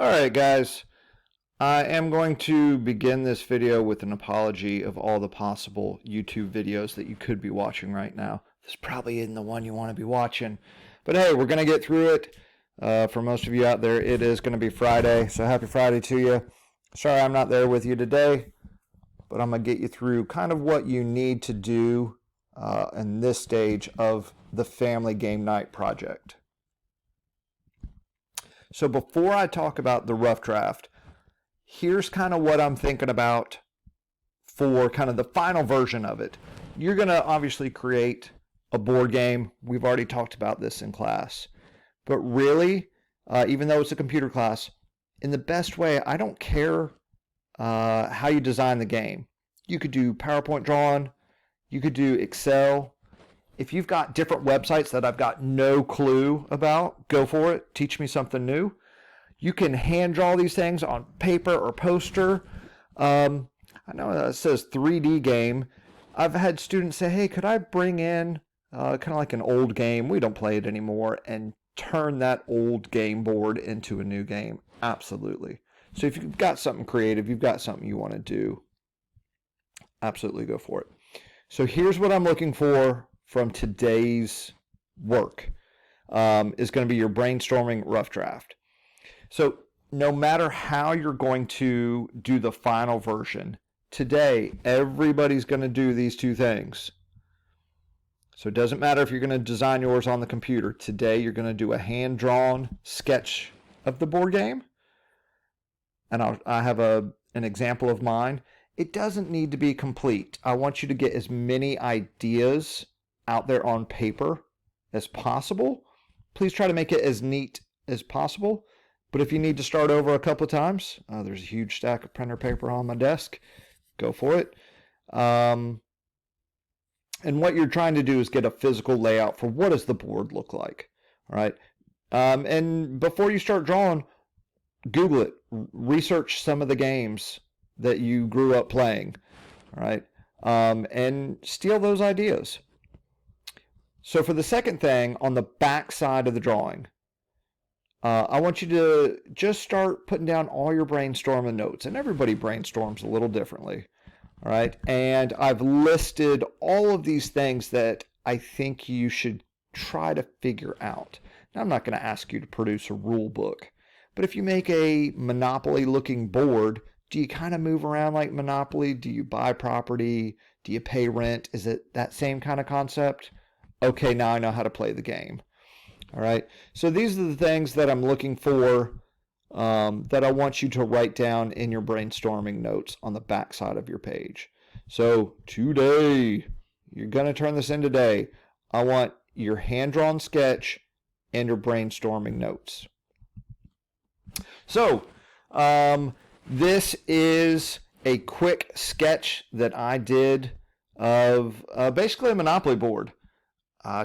All right, guys. I am going to begin this video with an apology of all the possible YouTube videos that you could be watching right now. This probably isn't the one you want to be watching, but hey, we're going to get through it. For most of you out there, it is going to be Friday, so happy Friday to you. Sorry I'm not there with you today, but I'm going to get you through kind of what you need to do in this stage of the family game night project. So before I talk about the rough draft, here's kind of what I'm thinking about for kind of the final version of it. You're going to obviously create a board game. We've already talked about this in class. But really, even though it's a computer class, in the best way, I don't care how you design the game. You could do PowerPoint drawing. You could do Excel. If you've got different websites that I've got no clue about, go for it. Teach me something new. You can hand draw these things on paper or poster. I know it says 3D game. I've had students say, hey, could I bring in kind of like an old game? We don't play it anymore, and turn that old game board into a new game. Absolutely. So if you've got something creative, you've got something you want to do, absolutely go for it. So here's what I'm looking for from today's work is going to be your brainstorming rough draft. So no matter how you're going to do the final version, today everybody's going to do these two things. So it doesn't matter if you're going to design yours on the computer. Today you're going to do a hand-drawn sketch of the board game. And I have an example of mine. It doesn't need to be complete. I want you to get as many ideas out there on paper as possible. Please try to make it as neat as possible. But if you need to start over a couple of times, there's a huge stack of printer paper on my desk. Go for it. And what you're trying to do is get a physical layout for what does the board look like. All right. And before you start drawing, Google it. Research some of the games that you grew up playing. All right. And steal those ideas. So for the second thing, on the back side of the drawing, I want you to just start putting down all your brainstorming notes. And everybody brainstorms a little differently. All right. And I've listed all of these things that I think you should try to figure out. Now, I'm not going to ask you to produce a rule book. But if you make a Monopoly looking board, do you kind of move around like Monopoly? Do you buy property? Do you pay rent? Is it that same kind of concept? Okay, now I know how to play the game. All right. So these are the things that I'm looking for that I want you to write down in your brainstorming notes on the back side of your page. So today, you're going to turn this in today. I want your hand-drawn sketch and your brainstorming notes. So this is a quick sketch that I did of basically a Monopoly board. I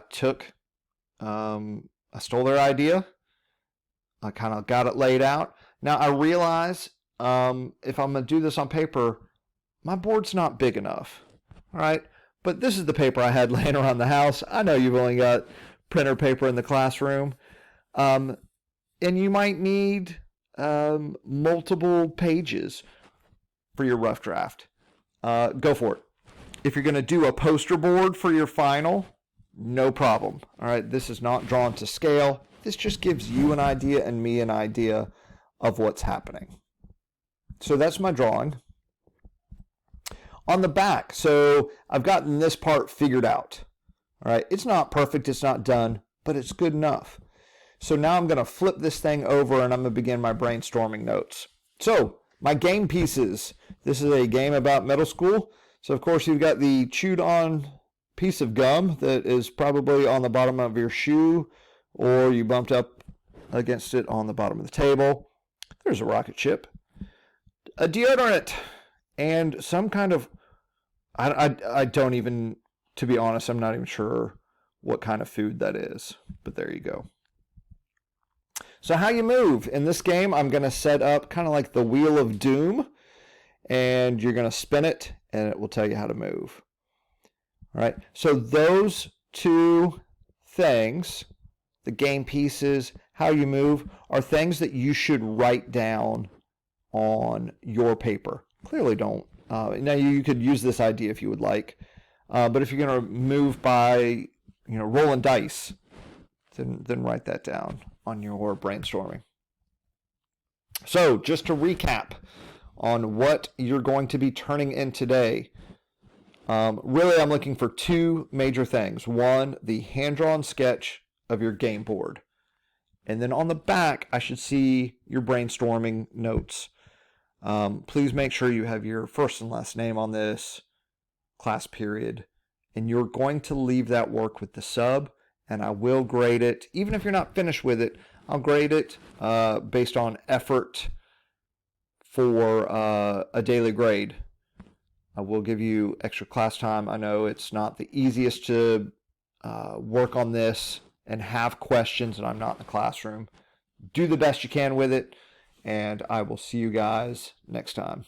stole their idea. I kind of got it laid out. Now I realize if I'm going to do this on paper, my board's not big enough. All right. But this is the paper I had laying around the house. I know you've only got printer paper in the classroom. And you might need multiple pages for your rough draft. Go for it. If you're going to do a poster board for your final, no problem. All right, this is not drawn to scale. This just gives you an idea and me an idea of what's happening. So that's my drawing. On the back, so I've gotten this part figured out. All right, it's not perfect, it's not done, but it's good enough. So now I'm going to flip this thing over and I'm going to begin my brainstorming notes. So my game pieces. This is a game about middle school. So of course you've got the chewed on piece of gum that is probably on the bottom of your shoe, or you bumped up against it on the bottom of the table. There's a rocket ship, a deodorant, and some kind of, I don't even, to be honest, I'm not even sure what kind of food that is, but there you go. So how you move. In this game, I'm going to set up kind of like the Wheel of Doom, and you're going to spin it, and it will tell you how to move. All right, so those two things, the game pieces how you move are things that you should write down on your paper. Clearly don't. Now you could use this idea if you would like, but if you're going to move by, rolling dice, then write that down on your brainstorming. So just to recap on what you're going to be turning in today, really I'm looking for two major things. One, the hand-drawn sketch of your game board. And then on the back, I should see your brainstorming notes. Please make sure you have your first and last name on this, class period, and you're going to leave that work with the sub, and I will grade it. Even if you're not finished with it, I'll grade it based on effort for a daily grade. I will give you extra class time. I know it's not the easiest to work on this and have questions, and I'm not in the classroom. Do the best you can with it, and I will see you guys next time.